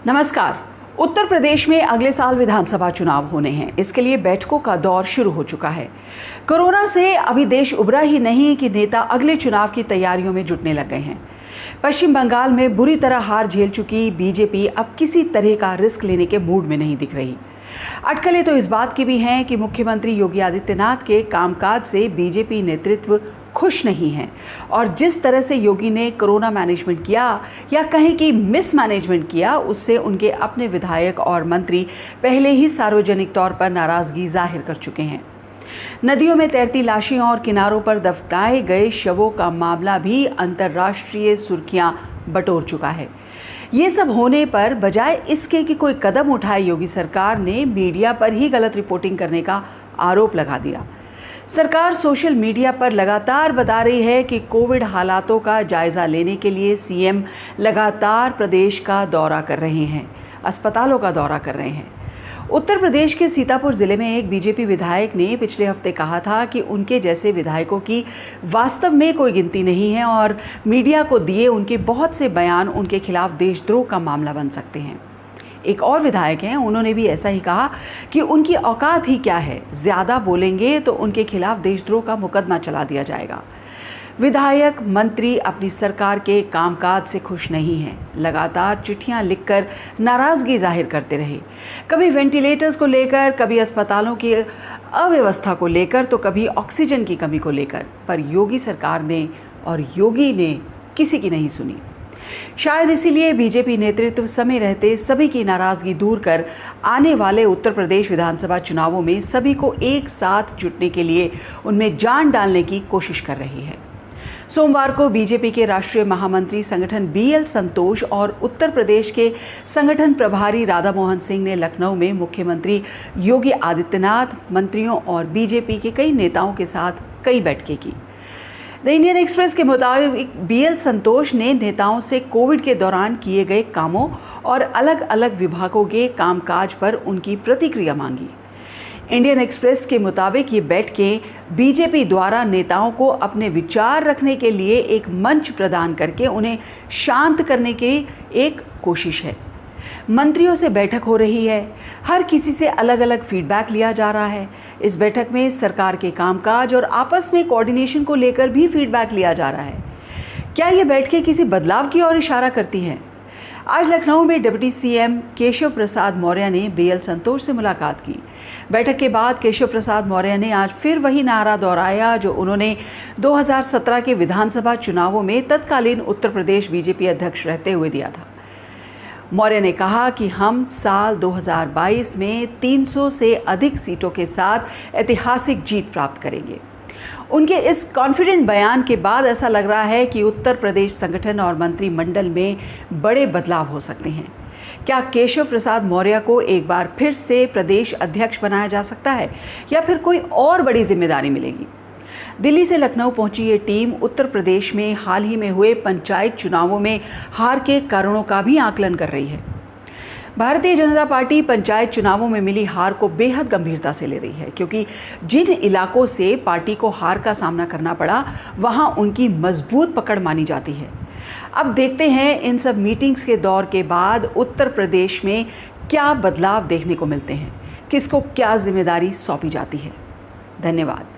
नमस्कार। उत्तर प्रदेश में अगले साल विधानसभा चुनाव होने हैं। इसके लिए बैठकों का दौर शुरू हो चुका है। कोरोना से अभी देश उबरा ही नहीं कि नेता अगले चुनाव की तैयारियों में जुटने लग गए हैं। पश्चिम बंगाल में बुरी तरह हार झेल चुकी बीजेपी अब किसी तरह का रिस्क लेने के मूड में नहीं दिख रही। अटकलें तो इस बात की भी हैं कि मुख्यमंत्री योगी आदित्यनाथ के कामकाज से बीजेपी नेतृत्व खुश नहीं है और जिस तरह से योगी ने कोरोना मैनेजमेंट किया या कहें कि मिसमैनेजमेंट किया, उससे उनके अपने विधायक और मंत्री पहले ही सार्वजनिक तौर पर नाराजगी जाहिर कर चुके हैं। नदियों में तैरती लाशें और किनारों पर दफनाए गए शवों का मामला भी अंतर्राष्ट्रीय सुर्खियां बटोर चुका है। ये सब होने पर बजाय इसके कि कोई कदम उठाए, योगी सरकार ने मीडिया पर ही गलत रिपोर्टिंग करने का आरोप लगा दिया। सरकार सोशल मीडिया पर लगातार बता रही है कि कोविड हालातों का जायजा लेने के लिए सीएम लगातार प्रदेश का दौरा कर रहे हैं, अस्पतालों का दौरा कर रहे हैं। उत्तर प्रदेश के सीतापुर जिले में एक बीजेपी विधायक ने पिछले हफ्ते कहा था कि उनके जैसे विधायकों की वास्तव में कोई गिनती नहीं है और मीडिया को दिए उनके बहुत से बयान उनके खिलाफ देशद्रोह का मामला बन सकते हैं। एक और विधायक हैं, उन्होंने भी ऐसा ही कहा कि उनकी औकात ही क्या है, ज़्यादा बोलेंगे तो उनके खिलाफ देशद्रोह का मुकदमा चला दिया जाएगा। विधायक मंत्री अपनी सरकार के कामकाज से खुश नहीं हैं। लगातार चिट्ठियां लिखकर नाराज़गी जाहिर करते रहे, कभी वेंटिलेटर्स को लेकर, कभी अस्पतालों की अव्यवस्था को लेकर, तो कभी ऑक्सीजन की कमी को लेकर, पर योगी सरकार ने और योगी ने किसी की नहीं सुनी। शायद इसीलिए बीजेपी नेतृत्व समय रहते सभी की नाराजगी दूर कर आने वाले उत्तर प्रदेश विधानसभा चुनावों में सभी को एक साथ जुटने के लिए उनमें जान डालने की कोशिश कर रही है। सोमवार को बीजेपी के राष्ट्रीय महामंत्री संगठन बीएल संतोष और उत्तर प्रदेश के संगठन प्रभारी राधा मोहन सिंह ने लखनऊ में मुख्यमंत्री योगी आदित्यनाथ, मंत्रियों और बीजेपी के कई नेताओं के साथ कई बैठकें की। द इंडियन एक्सप्रेस के मुताबिक बीएल संतोष ने नेताओं से कोविड के दौरान किए गए कामों और अलग अलग विभागों के कामकाज पर उनकी प्रतिक्रिया मांगी। इंडियन एक्सप्रेस के मुताबिक ये बैठकें बीजेपी द्वारा नेताओं को अपने विचार रखने के लिए एक मंच प्रदान करके उन्हें शांत करने की एक कोशिश है। मंत्रियों से बैठक हो रही है, हर किसी से अलग अलग फीडबैक लिया जा रहा है। इस बैठक में सरकार के कामकाज और आपस में कोऑर्डिनेशन को लेकर भी फीडबैक लिया जा रहा है। क्या ये बैठकें किसी बदलाव की ओर इशारा करती हैं? आज लखनऊ में डिप्टी सीएम केशव प्रसाद मौर्य ने बीएल संतोष से मुलाकात की। बैठक के बाद केशव प्रसाद मौर्य ने आज फिर वही नारा दोहराया जो उन्होंने 2017 के विधानसभा चुनावों में तत्कालीन उत्तर प्रदेश बीजेपी अध्यक्ष रहते हुए दिया था। मौर्य ने कहा कि हम साल 2022 में 300 से अधिक सीटों के साथ ऐतिहासिक जीत प्राप्त करेंगे। उनके इस कॉन्फिडेंट बयान के बाद ऐसा लग रहा है कि उत्तर प्रदेश संगठन और मंत्रिमंडल में बड़े बदलाव हो सकते हैं। क्या केशव प्रसाद मौर्य को एक बार फिर से प्रदेश अध्यक्ष बनाया जा सकता है या फिर कोई और बड़ी जिम्मेदारी मिलेगी? दिल्ली से लखनऊ पहुंची ये टीम उत्तर प्रदेश में हाल ही में हुए पंचायत चुनावों में हार के कारणों का भी आकलन कर रही है। भारतीय जनता पार्टी पंचायत चुनावों में मिली हार को बेहद गंभीरता से ले रही है, क्योंकि जिन इलाकों से पार्टी को हार का सामना करना पड़ा वहां उनकी मजबूत पकड़ मानी जाती है। अब देखते हैं इन सब मीटिंग्स के दौर के बाद उत्तर प्रदेश में क्या बदलाव देखने को मिलते हैं, किसको क्या जिम्मेदारी सौंपी जाती है। धन्यवाद।